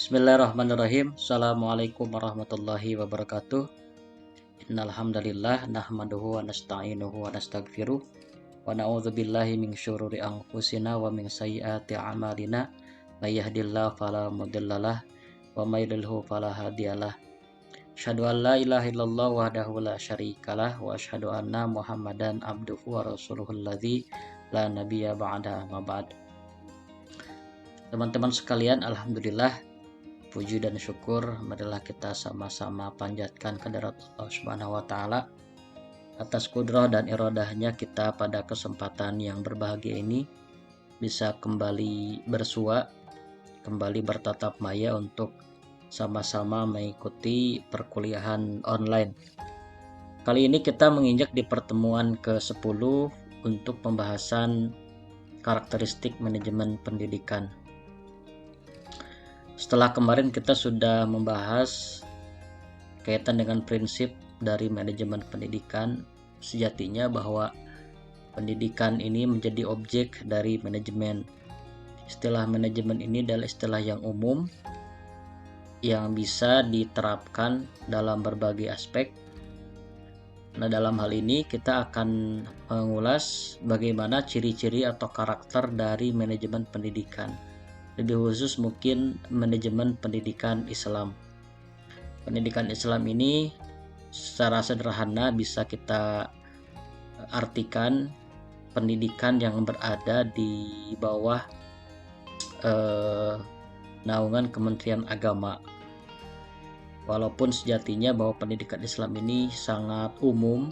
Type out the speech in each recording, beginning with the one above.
Bismillahirrahmanirrahim. Assalamualaikum warahmatullahi wabarakatuh. Innal hamdalillah nahmaduhu wa nasta'inuhu wa nastaghfiruh wa na'udzubillahi min syururi anfusina wa min sayyiati a'malina. May yahdihillahu fala mudhillalah wa may yudlilhu fala hadiyalah. Asyhadu an la ilaha illallah wahdahu la syarikalah wa asyhadu anna Muhammadan abduhu wa rasuluhul ladzi la nabiyya ba'da ma ba'd. Teman-teman sekalian, alhamdulillah, puji dan syukur marilah kita sama-sama panjatkan kehadirat Allah Subhanahu wa taala atas kudrah dan iradahnya kita pada kesempatan yang berbahagia ini bisa kembali bersua, kembali bertatap maya untuk sama-sama mengikuti perkuliahan online. Kali ini kita menginjak di pertemuan ke-10 untuk pembahasan karakteristik manajemen pendidikan. Setelah kemarin kita sudah membahas kaitan dengan prinsip dari manajemen pendidikan, sejatinya bahwa pendidikan ini menjadi objek dari manajemen. Istilah manajemen ini adalah istilah yang umum yang bisa diterapkan dalam berbagai aspek. Nah, dalam hal ini kita akan mengulas bagaimana ciri-ciri atau karakter dari manajemen pendidikan. Lebih khusus mungkin manajemen pendidikan Islam. Pendidikan Islam ini secara sederhana bisa kita artikan pendidikan yang berada di bawah naungan Kementerian Agama. Walaupun sejatinya bahwa pendidikan Islam ini sangat umum,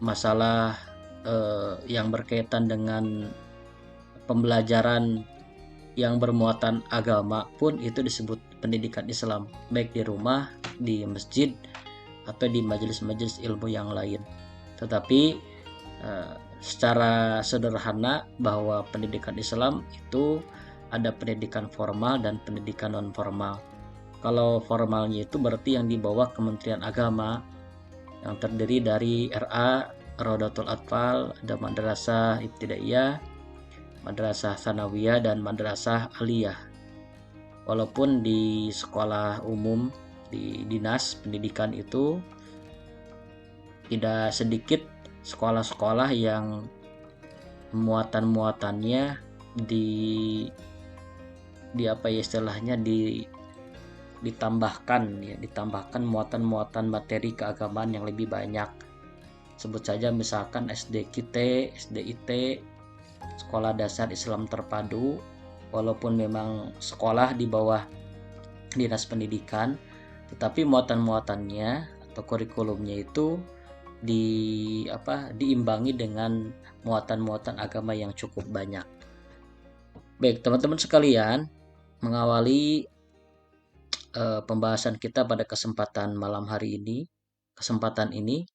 masalah yang berkaitan dengan pembelajaran yang bermuatan agama pun itu disebut pendidikan Islam, baik di rumah, di masjid, atau di majelis-majelis ilmu yang lain. Tetapi secara sederhana bahwa pendidikan Islam itu ada pendidikan formal dan pendidikan non formal. Kalau formalnya itu berarti yang di bawah Kementerian Agama, yang terdiri dari RA, Raudatul Atfal, ada Madrasah Ibtidaiyah, Madrasah Tsanawiyah, dan Madrasah Aliyah. Walaupun di sekolah umum, di dinas pendidikan itu tidak sedikit sekolah-sekolah yang muatan-muatannya ditambahkan muatan-muatan materi keagamaan yang lebih banyak. Sebut saja misalkan SDKT, SDIT, Sekolah Dasar Islam Terpadu, walaupun memang sekolah di bawah dinas pendidikan, tetapi muatan-muatannya atau kurikulumnya itu diimbangi dengan muatan-muatan agama yang cukup banyak. Baik, teman-teman sekalian, mengawali pembahasan kita pada kesempatan ini,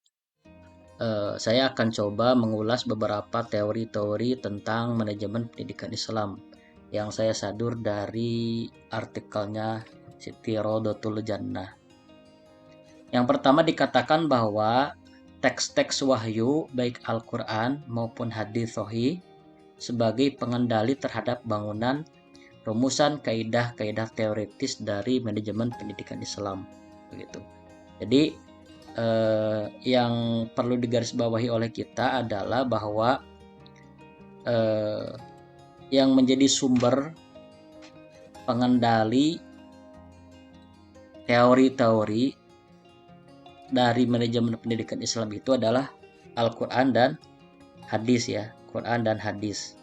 saya akan coba mengulas beberapa teori-teori tentang manajemen pendidikan Islam yang saya sadur dari artikelnya Siti Rodotul Jannah. Yang pertama dikatakan bahwa teks-teks wahyu baik Al-Quran maupun hadis sahih sebagai pengendali terhadap bangunan rumusan kaidah-kaidah teoritis dari manajemen pendidikan Islam, begitu. Jadi yang perlu digarisbawahi oleh kita adalah bahwa yang menjadi sumber pengendali teori-teori dari manajemen pendidikan Islam itu adalah Al-Quran dan hadis, ya, Quran dan hadis.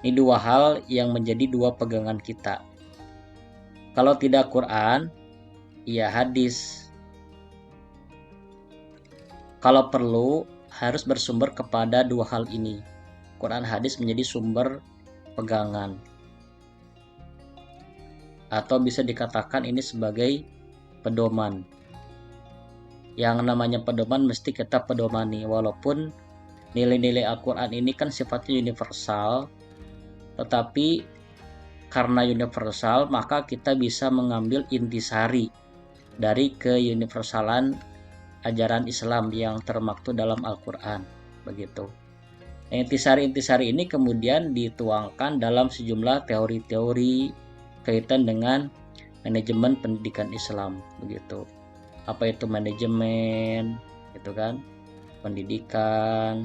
Ini dua hal yang menjadi dua pegangan kita. Kalau tidak Quran, ya hadis. Kalau perlu harus bersumber kepada dua hal ini. Quran hadis menjadi sumber pegangan. Atau bisa dikatakan ini sebagai pedoman. Yang namanya pedoman mesti kita pedomani, walaupun nilai-nilai Al-Quran ini kan sifatnya universal, tetapi karena universal maka kita bisa mengambil intisari dari keuniversalan ajaran Islam yang termaktub dalam Al-Quran, begitu. Intisari-intisari ini kemudian dituangkan dalam sejumlah teori-teori kaitan dengan manajemen pendidikan Islam begitu. Apa itu manajemen, gitu kan? Pendidikan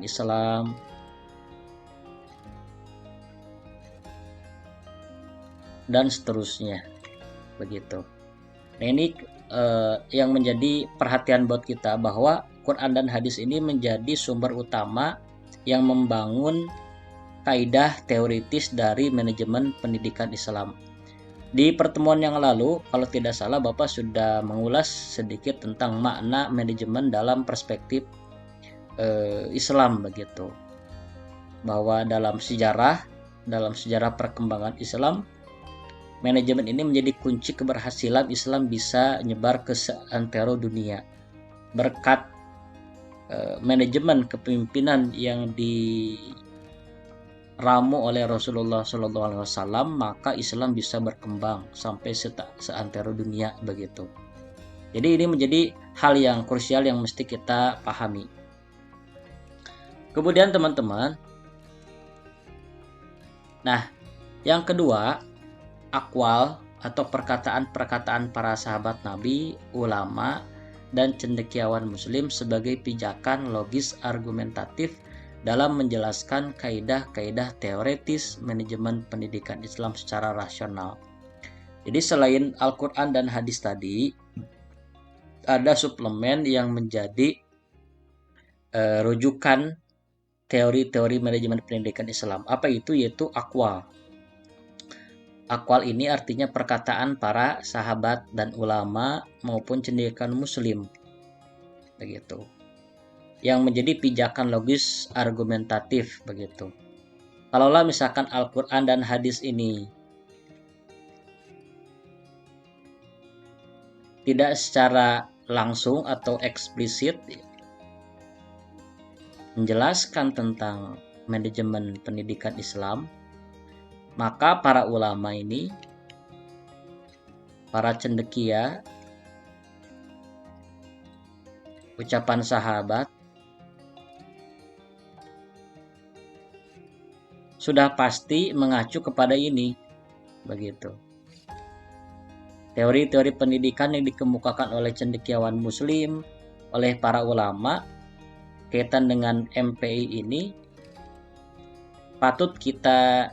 Islam. Dan seterusnya begitu. Nah, ini yang menjadi perhatian buat kita bahwa Quran dan hadis ini menjadi sumber utama yang membangun kaidah teoritis dari manajemen pendidikan Islam. Di pertemuan yang lalu, kalau tidak salah Bapak sudah mengulas sedikit tentang makna manajemen dalam perspektif Islam begitu. Bahwa dalam sejarah perkembangan Islam, manajemen ini menjadi kunci keberhasilan Islam bisa nyebar ke seantero dunia. Berkat manajemen kepemimpinan yang diramu oleh Rasulullah SAW, maka Islam bisa berkembang sampai seantero dunia begitu. Jadi ini menjadi hal yang krusial yang mesti kita pahami. Kemudian teman-teman, nah yang kedua, akwal atau perkataan-perkataan para sahabat Nabi, ulama, dan cendekiawan muslim sebagai pijakan logis argumentatif dalam menjelaskan kaidah-kaidah teoretis manajemen pendidikan Islam secara rasional. Jadi selain Al-Quran dan hadis tadi, ada suplemen yang menjadi rujukan teori-teori manajemen pendidikan Islam. Apa itu? Yaitu akwal. Akwal ini artinya perkataan para sahabat dan ulama maupun cendekiawan muslim begitu, yang menjadi pijakan logis argumentatif begitu. Kalaulah misalkan Al-Quran dan hadis ini tidak secara langsung atau eksplisit menjelaskan tentang manajemen pendidikan Islam, maka para ulama ini, para cendekia, ucapan sahabat, sudah pasti mengacu kepada ini begitu. Teori-teori pendidikan yang dikemukakan oleh cendekiawan muslim, oleh para ulama kaitan dengan MPI ini patut kita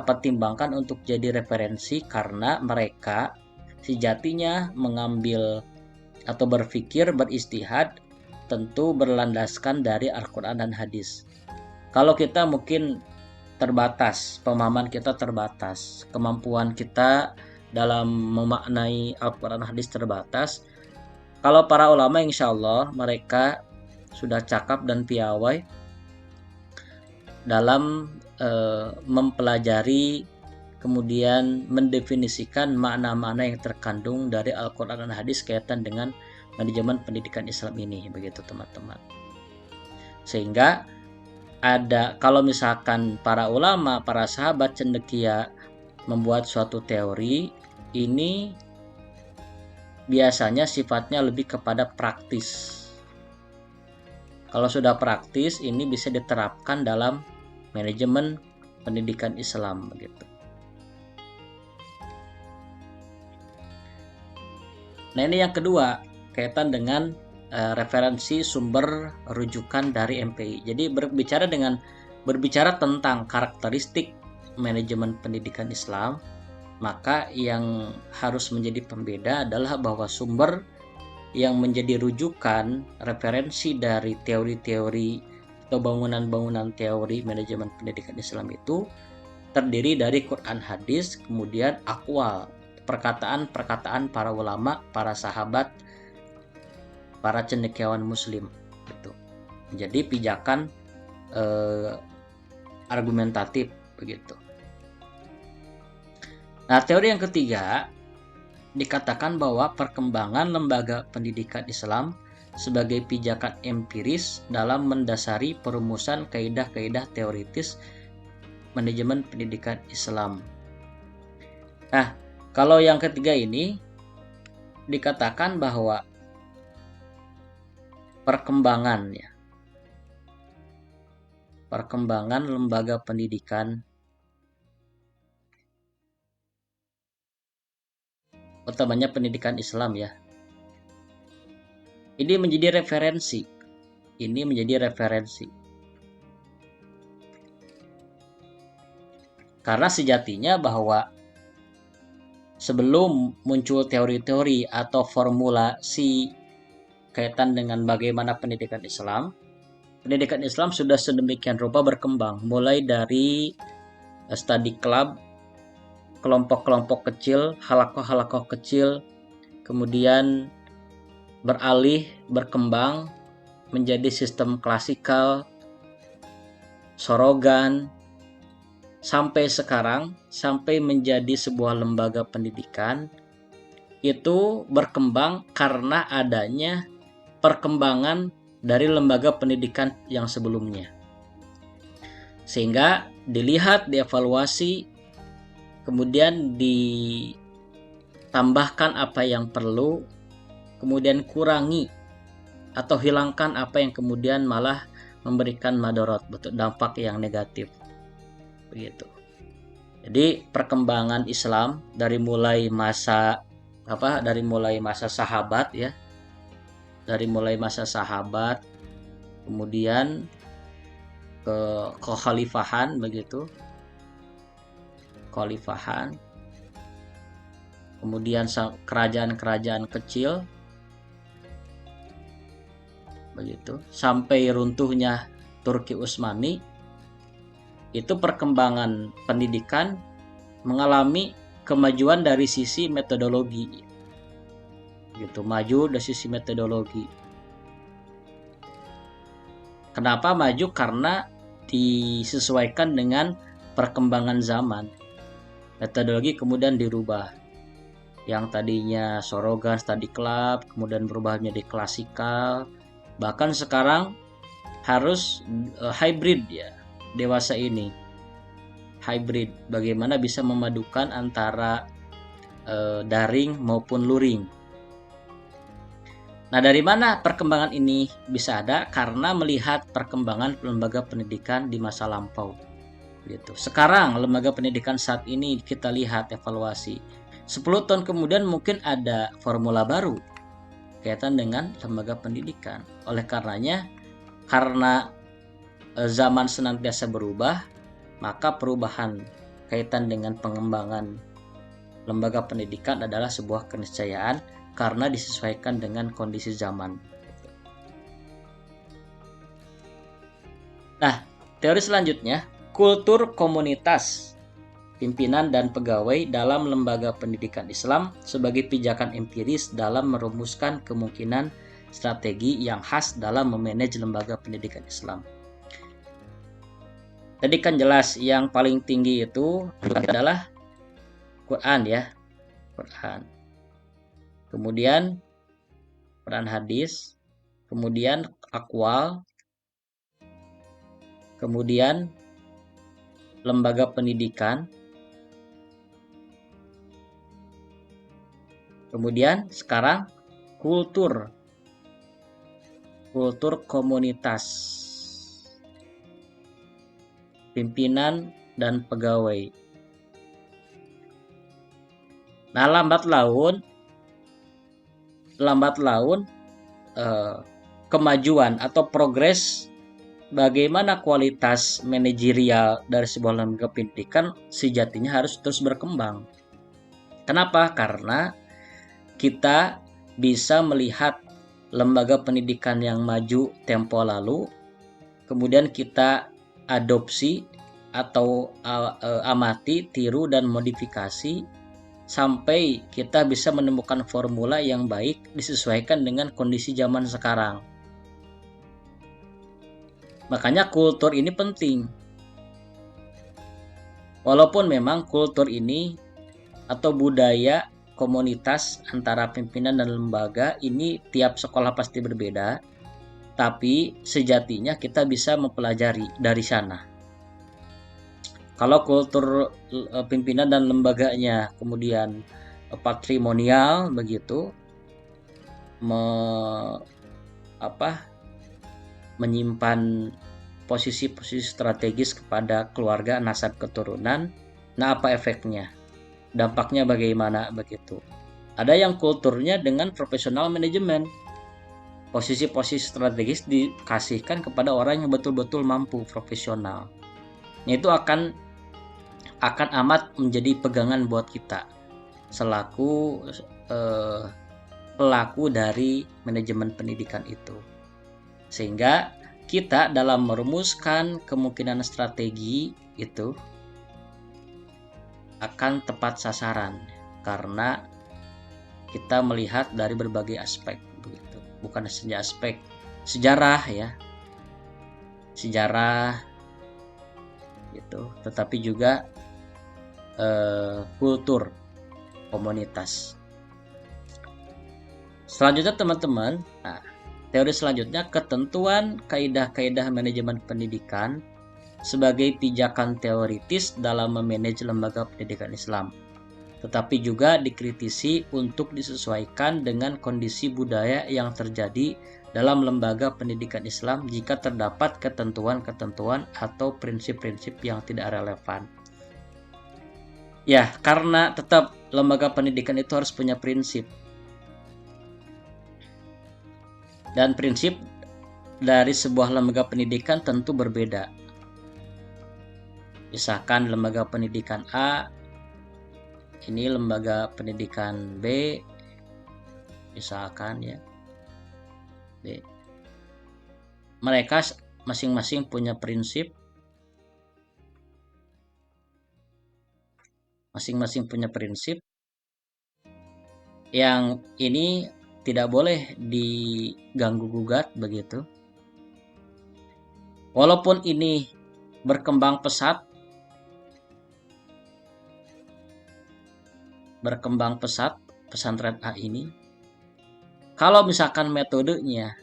pertimbangkan untuk jadi referensi, karena mereka sejatinya mengambil atau berpikir, beristihad tentu berlandaskan dari Al-Quran dan hadis. Kalau kita mungkin terbatas, pemahaman kita terbatas, kemampuan kita dalam memaknai Al-Quran dan hadis terbatas. Kalau para ulama insya Allah mereka sudah cakap dan piawai dalam mempelajari kemudian mendefinisikan makna-makna yang terkandung dari Al-Quran dan hadis kaitan dengan manajemen pendidikan Islam ini begitu teman-teman. Sehingga kalau misalkan para ulama, para sahabat cendekia membuat suatu teori, ini biasanya sifatnya lebih kepada praktis. Kalau sudah praktis, ini bisa diterapkan dalam manajemen pendidikan Islam begitu. Nah, ini yang kedua kaitan dengan referensi sumber rujukan dari MPI. Jadi berbicara tentang karakteristik manajemen pendidikan Islam, maka yang harus menjadi pembeda adalah bahwa sumber yang menjadi rujukan referensi dari teori-teori atau bangunan-bangunan teori manajemen pendidikan Islam itu terdiri dari Quran hadis, kemudian akwal, perkataan-perkataan para ulama, para sahabat, para cendekiawan muslim gitu. Jadi pijakan argumentatif begitu. Nah, teori yang ketiga dikatakan bahwa perkembangan lembaga pendidikan Islam sebagai pijakan empiris dalam mendasari perumusan kaidah-kaidah teoritis manajemen pendidikan Islam. Nah, kalau yang ketiga ini dikatakan bahwa perkembangan lembaga pendidikan, utamanya pendidikan Islam ya. Ini menjadi referensi. Karena sejatinya bahwa sebelum muncul teori-teori atau formulasi kaitan dengan bagaimana pendidikan Islam sudah sedemikian rupa berkembang, mulai dari study club, kelompok-kelompok kecil, halakoh-halakoh kecil, kemudian berkembang menjadi sistem klasikal, sorogan, sampai sekarang, sampai menjadi sebuah lembaga pendidikan. Itu berkembang karena adanya perkembangan dari lembaga pendidikan yang sebelumnya, sehingga dilihat, dievaluasi, kemudian ditambahkan apa yang perlu, kemudian kurangi atau hilangkan apa yang kemudian malah memberikan madorot, dampak yang negatif, begitu. Jadi perkembangan Islam dari mulai masa sahabat ya, kemudian ke kekhalifahan, begitu, kemudian kerajaan-kerajaan kecil, begitu, sampai runtuhnya Turki Utsmani. Itu perkembangan pendidikan mengalami kemajuan dari sisi metodologi, gitu, maju dari sisi metodologi. Kenapa maju? Karena disesuaikan dengan perkembangan zaman. Metodologi kemudian dirubah. Yang tadinya sorogan, study club, kemudian berubah menjadi klasikal. Bahkan sekarang harus hybrid ya, dewasa ini. Hybrid, bagaimana bisa memadukan antara daring maupun luring. Nah, dari mana perkembangan ini bisa ada? Karena melihat perkembangan lembaga pendidikan di masa lampau. Gitu. Sekarang lembaga pendidikan saat ini kita lihat evaluasi. 10 tahun kemudian mungkin ada formula baru kaitan dengan lembaga pendidikan. Oleh karenanya, karena zaman senantiasa berubah, maka perubahan kaitan dengan pengembangan lembaga pendidikan adalah sebuah keniscayaan karena disesuaikan dengan kondisi zaman. Nah, teori selanjutnya, kultur komunitas pimpinan dan pegawai dalam lembaga pendidikan Islam sebagai pijakan empiris dalam merumuskan kemungkinan strategi yang khas dalam memanage lembaga pendidikan Islam. Tadi kan jelas yang paling tinggi itu adalah Quran ya, Quran. Kemudian Quran hadis, kemudian akwal, kemudian lembaga pendidikan, kemudian sekarang kultur komunitas pimpinan dan pegawai. Nah, lambat laun kemajuan atau progres bagaimana kualitas manajerial dari sebuah lembaga pendidikan sejatinya harus terus berkembang. Kenapa? Karena kita bisa melihat lembaga pendidikan yang maju tempo lalu, kemudian kita adopsi atau amati, tiru, dan modifikasi sampai kita bisa menemukan formula yang baik disesuaikan dengan kondisi zaman sekarang. Makanya kultur ini penting. Walaupun memang kultur ini atau budaya komunitas antara pimpinan dan lembaga ini tiap sekolah pasti berbeda, tapi sejatinya kita bisa mempelajari dari sana. Kalau kultur pimpinan dan lembaganya kemudian patrimonial, begitu, menyimpan posisi-posisi strategis kepada keluarga, nasab keturunan. Nah, apa efeknya? Dampaknya bagaimana begitu? Ada yang kulturnya dengan profesional manajemen. Posisi-posisi strategis dikasihkan kepada orang yang betul-betul mampu, profesional. Itu akan amat menjadi pegangan buat kita selaku pelaku dari manajemen pendidikan itu. Sehingga kita dalam merumuskan kemungkinan strategi itu akan tepat sasaran karena kita melihat dari berbagai aspek begitu. Bukan saja aspek sejarah ya. Sejarah gitu, tetapi juga kultur komunitas. Selanjutnya teman-teman, teori selanjutnya ketentuan kaidah-kaidah manajemen pendidikan sebagai pijakan teoritis dalam memanage lembaga pendidikan Islam, tetapi juga dikritisi untuk disesuaikan dengan kondisi budaya yang terjadi dalam lembaga pendidikan Islam jika terdapat ketentuan-ketentuan atau prinsip-prinsip yang tidak relevan. Ya, karena tetap lembaga pendidikan itu harus punya prinsip. Dan prinsip dari sebuah lembaga pendidikan tentu berbeda. Misalkan lembaga pendidikan A, ini lembaga pendidikan B, misalkan ya, B. Mereka masing-masing punya prinsip, yang ini tidak boleh diganggu gugat begitu. Walaupun ini berkembang pesat pesantren A ini, kalau misalkan metodenya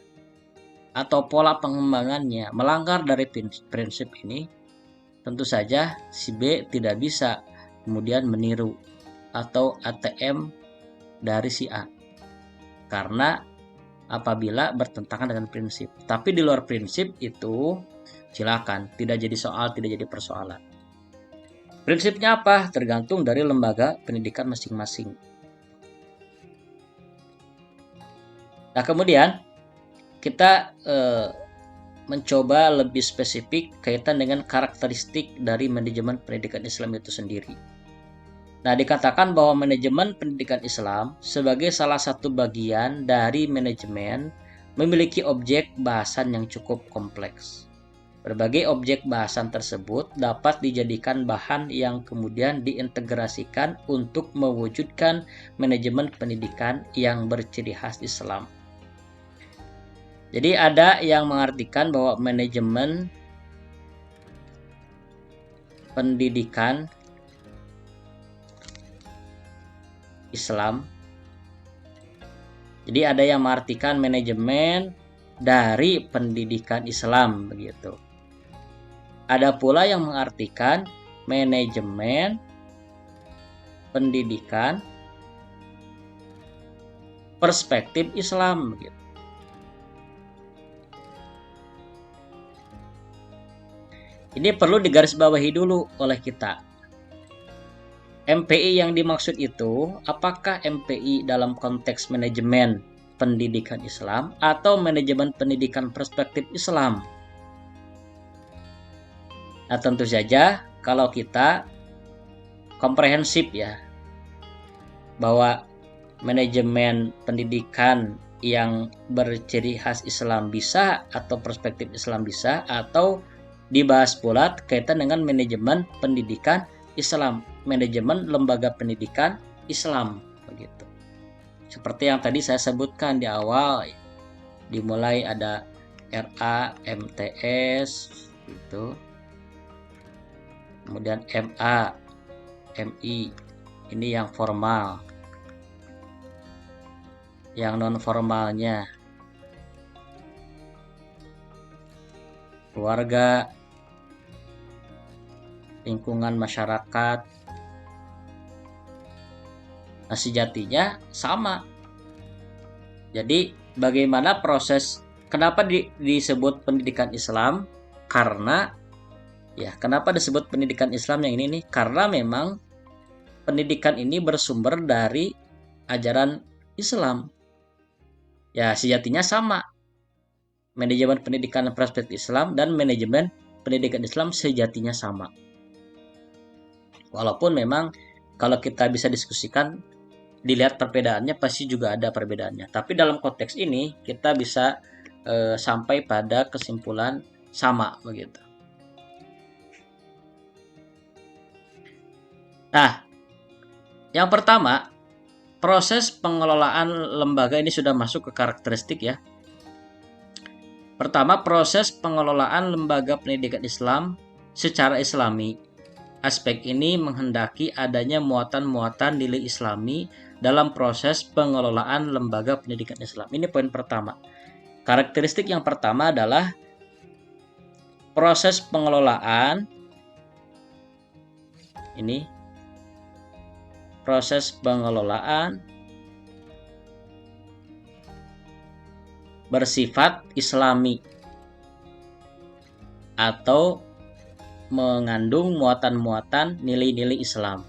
atau pola pengembangannya melanggar dari prinsip ini, tentu saja si B tidak bisa kemudian meniru atau ATM dari si A, karena apabila bertentangan dengan prinsip. Tapi di luar prinsip itu silakan, tidak jadi soal, tidak jadi persoalan. Prinsipnya apa? Tergantung dari lembaga pendidikan masing-masing. Nah, kemudian kita mencoba lebih spesifik kaitan dengan karakteristik dari manajemen pendidikan Islam itu sendiri. Nah, dikatakan bahwa manajemen pendidikan Islam sebagai salah satu bagian dari manajemen memiliki objek bahasan yang cukup kompleks. Berbagai objek bahasan tersebut dapat dijadikan bahan yang kemudian diintegrasikan untuk mewujudkan manajemen pendidikan yang berciri khas Islam. Jadi ada yang mengartikan bahwa manajemen pendidikan Islam, jadi ada yang mengartikan manajemen dari pendidikan Islam begitu. Ada pula yang mengartikan manajemen pendidikan perspektif Islam begitu. Ini perlu digarisbawahi dulu oleh kita. MPI yang dimaksud itu, apakah MPI dalam konteks manajemen pendidikan Islam atau manajemen pendidikan perspektif Islam? Nah, tentu saja kalau kita komprehensif ya, bahwa manajemen pendidikan yang berciri khas Islam bisa, atau perspektif Islam bisa, atau dibahas pula kaitan dengan manajemen pendidikan Islam, manajemen lembaga pendidikan Islam begitu. Seperti yang tadi saya sebutkan di awal, dimulai ada RA, MTS gitu. Kemudian MA, MI, ini yang formal. Yang non formalnya keluarga, lingkungan masyarakat. Nah, sejatinya sama. Jadi bagaimana proses, kenapa disebut pendidikan Islam? Karena ya, kenapa disebut pendidikan Islam yang ini nih? Karena memang pendidikan ini bersumber dari ajaran Islam. Ya, sejatinya sama. Manajemen pendidikan perspektif Islam dan manajemen pendidikan Islam sejatinya sama. Walaupun memang kalau kita bisa diskusikan, dilihat perbedaannya pasti juga ada perbedaannya. Tapi dalam konteks ini kita bisa sampai pada kesimpulan sama begitu. Nah, yang pertama, proses pengelolaan lembaga ini sudah masuk ke karakteristik ya. Pertama, proses pengelolaan lembaga pendidikan Islam secara Islami. Aspek ini menghendaki adanya muatan-muatan nilai Islami dalam proses pengelolaan lembaga pendidikan Islam. Ini poin pertama. Karakteristik yang pertama adalah proses pengelolaan ini proses pengelolaan bersifat Islami atau mengandung muatan-muatan nilai-nilai Islam.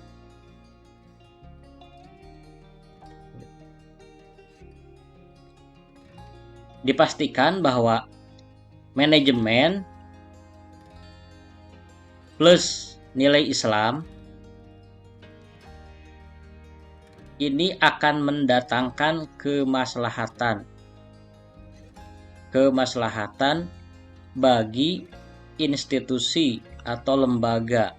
Dipastikan bahwa manajemen plus nilai Islam ini akan mendatangkan kemaslahatan bagi institusi atau lembaga.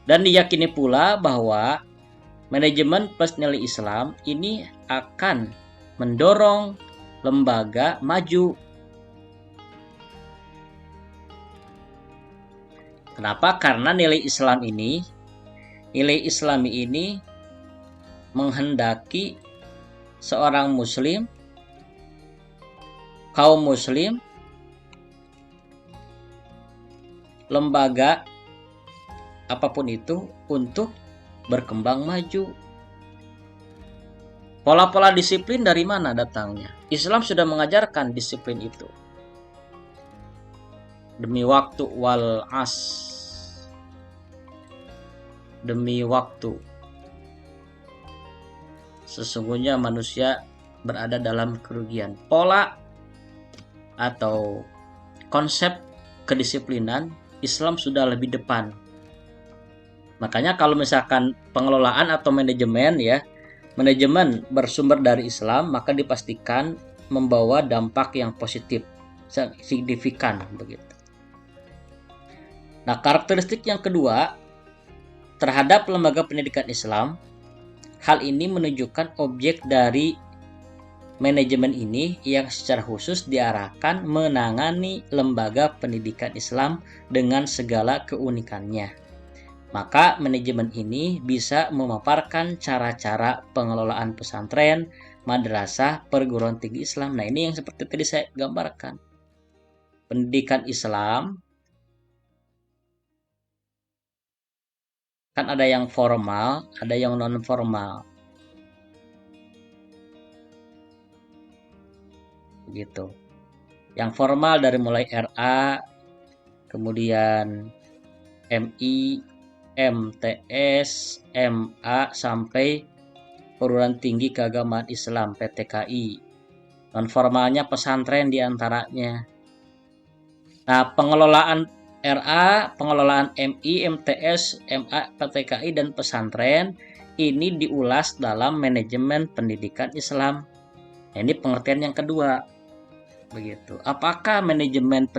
Dan diyakini pula bahwa manajemen plus nilai Islam ini akan mendorong lembaga maju. Kenapa? Karena nilai Islami ini menghendaki seorang muslim, kaum muslim, lembaga apapun itu untuk berkembang maju. Pola-pola disiplin dari mana datangnya? Islam sudah mengajarkan disiplin itu. Demi waktu wal as. Demi waktu. Sesungguhnya manusia berada dalam kerugian. Pola atau konsep kedisiplinan Islam sudah lebih depan. Makanya kalau misalkan pengelolaan atau manajemen ya, manajemen bersumber dari Islam, maka dipastikan membawa dampak yang positif, signifikan begitu. Nah, karakteristik yang kedua terhadap lembaga pendidikan Islam, hal ini menunjukkan objek dari manajemen ini yang secara khusus diarahkan menangani lembaga pendidikan Islam dengan segala keunikannya. Maka manajemen ini bisa memaparkan cara-cara pengelolaan pesantren, madrasah, perguruan tinggi Islam. Nah, ini yang seperti tadi saya gambarkan. Pendidikan Islam kan ada yang formal, ada yang non formal. Begitu. Yang formal dari mulai RA, kemudian MI, MTS, MA sampai perguruan tinggi keagamaan Islam PTKI. Non formalnya pesantren diantaranya. Nah, pengelolaan RA, pengelolaan MI, MTS, MA, PTKI dan pesantren ini diulas dalam manajemen pendidikan Islam. Nah, ini pengertian yang kedua. Begitu. Apakah manajemen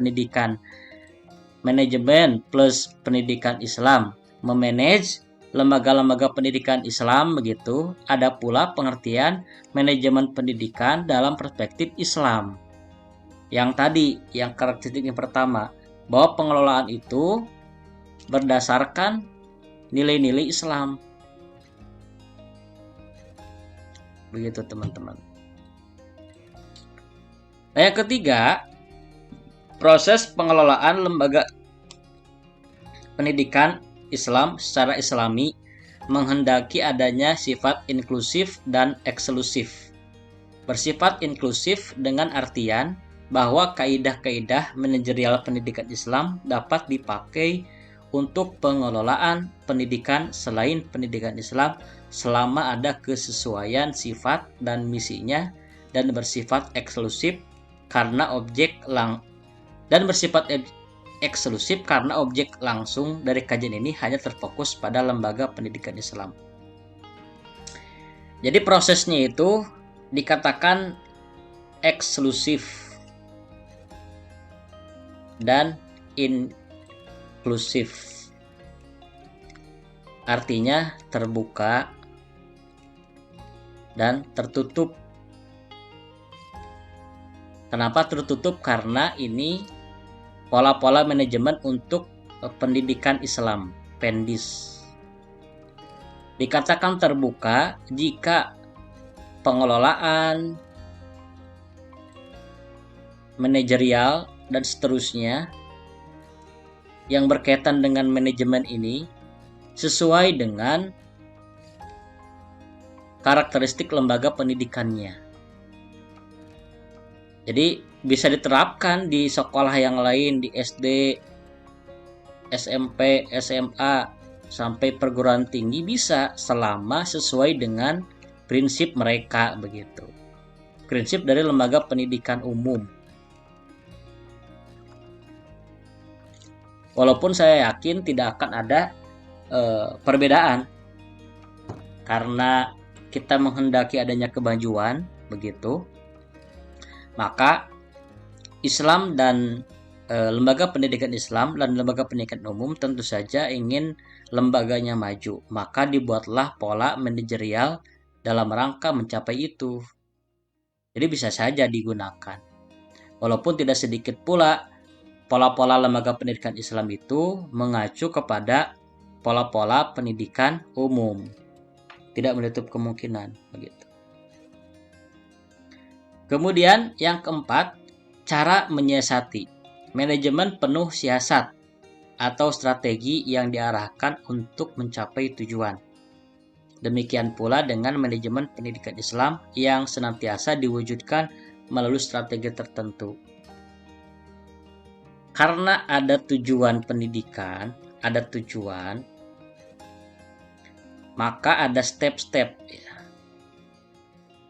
plus pendidikan Islam memanage lembaga-lembaga pendidikan Islam begitu? Ada pula pengertian manajemen pendidikan dalam perspektif Islam. Yang tadi, yang karakteristik yang pertama, bahwa pengelolaan itu berdasarkan nilai-nilai Islam. Begitu teman-teman. Nah, yang ketiga, proses pengelolaan lembaga pendidikan Islam secara Islami menghendaki adanya sifat inklusif dan eksklusif. Bersifat inklusif dengan artian bahwa kaidah-kaidah manajerial pendidikan Islam dapat dipakai untuk pengelolaan pendidikan selain pendidikan Islam selama ada kesesuaian sifat dan misinya dan bersifat eksklusif karena objek langsung dari kajian ini hanya terfokus pada lembaga pendidikan Islam. Jadi prosesnya itu dikatakan eksklusif dan inklusif. Artinya terbuka dan tertutup. Kenapa tertutup? Karena ini pola-pola manajemen untuk pendidikan Islam, PENDIS. Dikatakan terbuka jika pengelolaan, manajerial, dan seterusnya yang berkaitan dengan manajemen ini sesuai dengan karakteristik lembaga pendidikannya. Jadi bisa diterapkan di sekolah yang lain, di SD, SMP, SMA, sampai perguruan tinggi bisa selama sesuai dengan prinsip mereka begitu. Prinsip dari lembaga pendidikan umum. Walaupun saya yakin tidak akan ada perbedaan karena kita menghendaki adanya kemajuan begitu, maka Islam dan lembaga pendidikan Islam dan lembaga pendidikan umum tentu saja ingin lembaganya maju, maka dibuatlah pola manajerial dalam rangka mencapai itu. Jadi bisa saja digunakan. Walaupun tidak sedikit pula pola-pola lembaga pendidikan Islam itu mengacu kepada pola-pola pendidikan umum. Tidak menutup kemungkinan begitu. Kemudian yang keempat, cara menyiasati. Manajemen penuh siasat atau strategi yang diarahkan untuk mencapai tujuan. Demikian pula dengan manajemen pendidikan Islam yang senantiasa diwujudkan melalui strategi tertentu. Karena ada tujuan pendidikan, ada tujuan, maka ada step-step.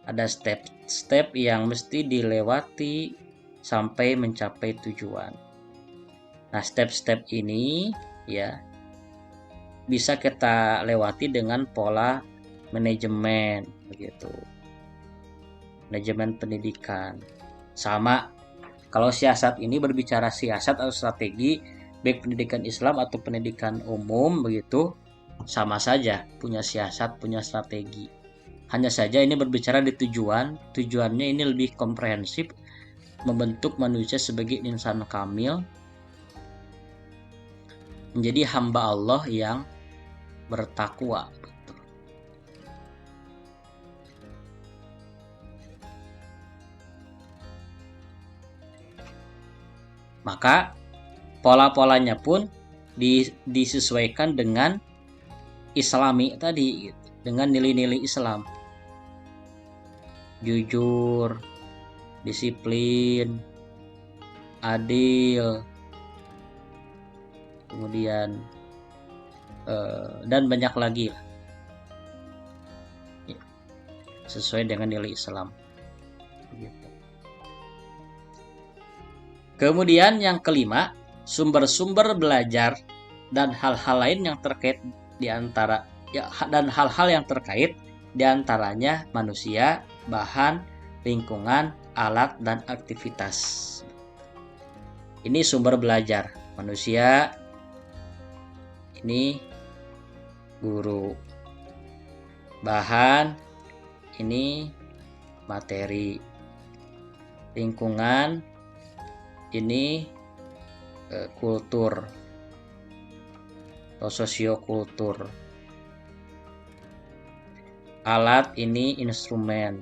Ada step-step yang mesti dilewati sampai mencapai tujuan. Nah, step-step ini ya bisa kita lewati dengan pola manajemen begitu. Manajemen pendidikan. Sama kalau siasat ini berbicara siasat atau strategi baik pendidikan Islam atau pendidikan umum begitu, sama saja punya siasat, punya strategi. Hanya saja ini berbicara di tujuan, tujuannya ini lebih komprehensif, membentuk manusia sebagai insan kamil, menjadi hamba Allah yang bertakwa. Maka pola-polanya pun disesuaikan dengan Islami tadi, dengan nilai-nilai Islam. Jujur, disiplin, adil, kemudian dan banyak lagi sesuai dengan nilai Islam. Kemudian yang kelima, sumber-sumber belajar dan hal-hal lain yang terkait diantaranya manusia, bahan, lingkungan, alat, dan aktivitas. Ini sumber belajar manusia, ini guru, bahan, ini materi, lingkungan, ini kultur atau sosiokultur, alat ini instrumen,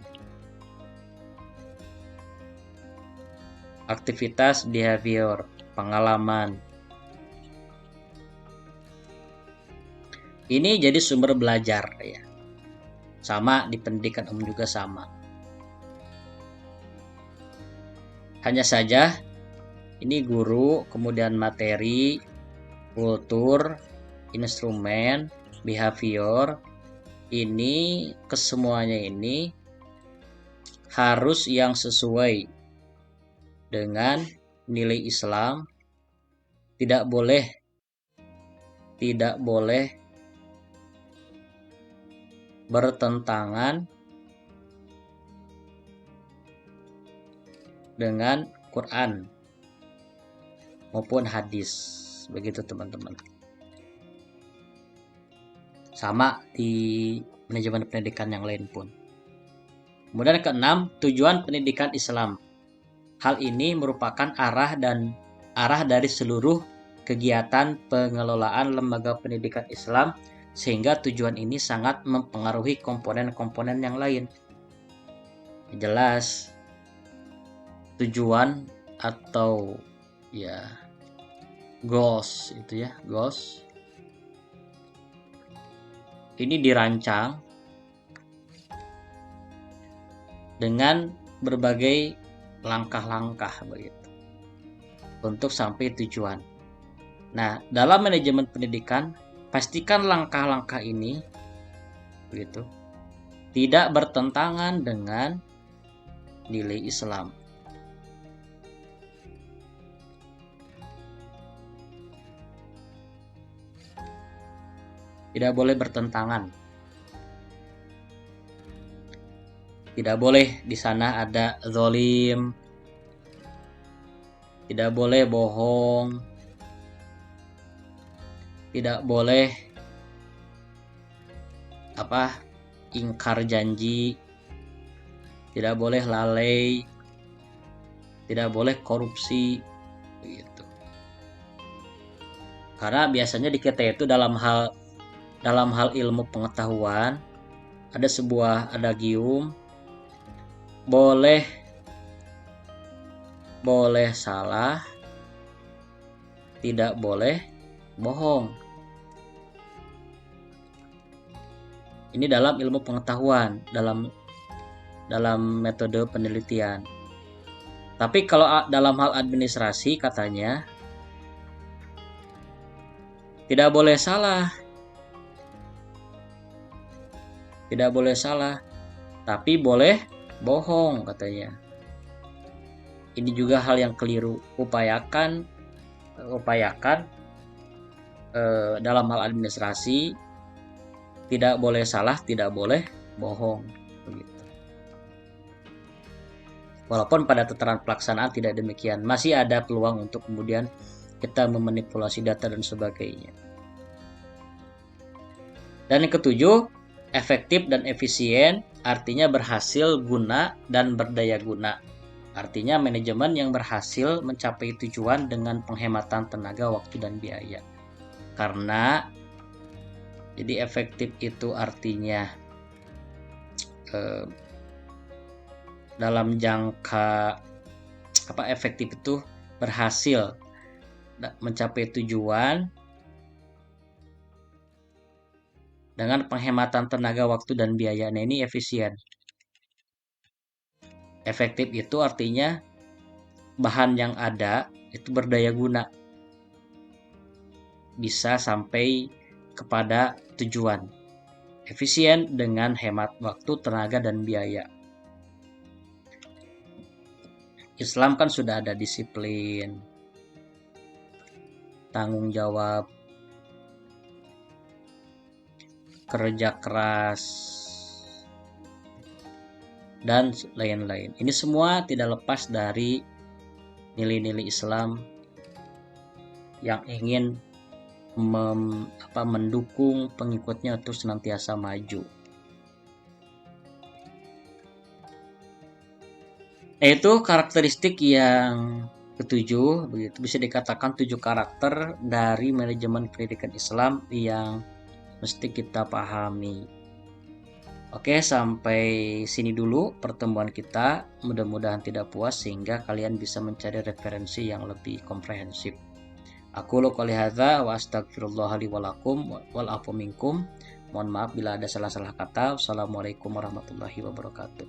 aktivitas behavior, pengalaman. Ini jadi sumber belajar ya. Sama di pendidikan umum juga sama. Hanya saja ini guru, kemudian materi, kultur, instrumen, behavior, ini kesemuanya ini harus yang sesuai dengan nilai Islam, tidak boleh bertentangan dengan Quran maupun hadis. Begitu teman-teman. Sama di manajemen pendidikan yang lain pun. Kemudian keenam, tujuan pendidikan Islam. Hal ini merupakan arah dari seluruh kegiatan pengelolaan lembaga pendidikan Islam, sehingga tujuan ini sangat mempengaruhi komponen-komponen yang lain. Jelas tujuan atau goals itu goals ini dirancang dengan berbagai langkah-langkah begitu untuk sampai tujuan. Nah, dalam manajemen pendidikan, pastikan langkah-langkah ini begitu tidak bertentangan dengan nilai Islam. Tidak boleh bertentangan. Tidak boleh di sana ada zalim. Tidak boleh bohong. Tidak boleh ingkar janji. Tidak boleh lalai. Tidak boleh korupsi begitu. Karena biasanya di kita itu dalam hal ilmu pengetahuan ada sebuah adagium, boleh salah, tidak boleh bohong. Ini dalam ilmu pengetahuan, dalam metode penelitian. Tapi kalau dalam hal administrasi katanya tidak boleh salah. Tidak boleh salah, tapi boleh bohong katanya. Ini juga hal yang keliru. Upayakan dalam hal administrasi tidak boleh salah, tidak boleh bohong begitu. Walaupun pada tataran pelaksanaan tidak demikian, masih ada peluang untuk kemudian kita memanipulasi data dan sebagainya. Dan yang ketujuh, efektif dan efisien artinya berhasil guna dan berdaya guna. Artinya manajemen yang berhasil mencapai tujuan dengan penghematan tenaga, waktu, dan biaya. Karena jadi efektif itu artinya dalam jangka efektif itu berhasil mencapai tujuan dengan penghematan tenaga, waktu, dan biaya. Nah, ini efisien. Efektif itu artinya bahan yang ada itu berdaya guna, bisa sampai kepada tujuan. Efisien dengan hemat waktu, tenaga, dan biaya. Islam kan sudah ada disiplin, tanggung jawab, kerja keras, dan lain-lain. Ini semua tidak lepas dari nilai-nilai Islam yang ingin mendukung pengikutnya untuk senantiasa maju. Itu karakteristik yang ketujuh, begitu bisa dikatakan 7 karakter dari manajemen pendidikan Islam yang mesti kita pahami. Oke, sampai sini dulu pertemuan kita. Mudah-mudahan tidak puas sehingga kalian bisa mencari referensi yang lebih komprehensif. Aku qouli hadza wa astaghfirullah li wa lakum wal afu minkum. Mohon maaf bila ada salah-salah kata. Wassalamualaikum warahmatullahi wabarakatuh.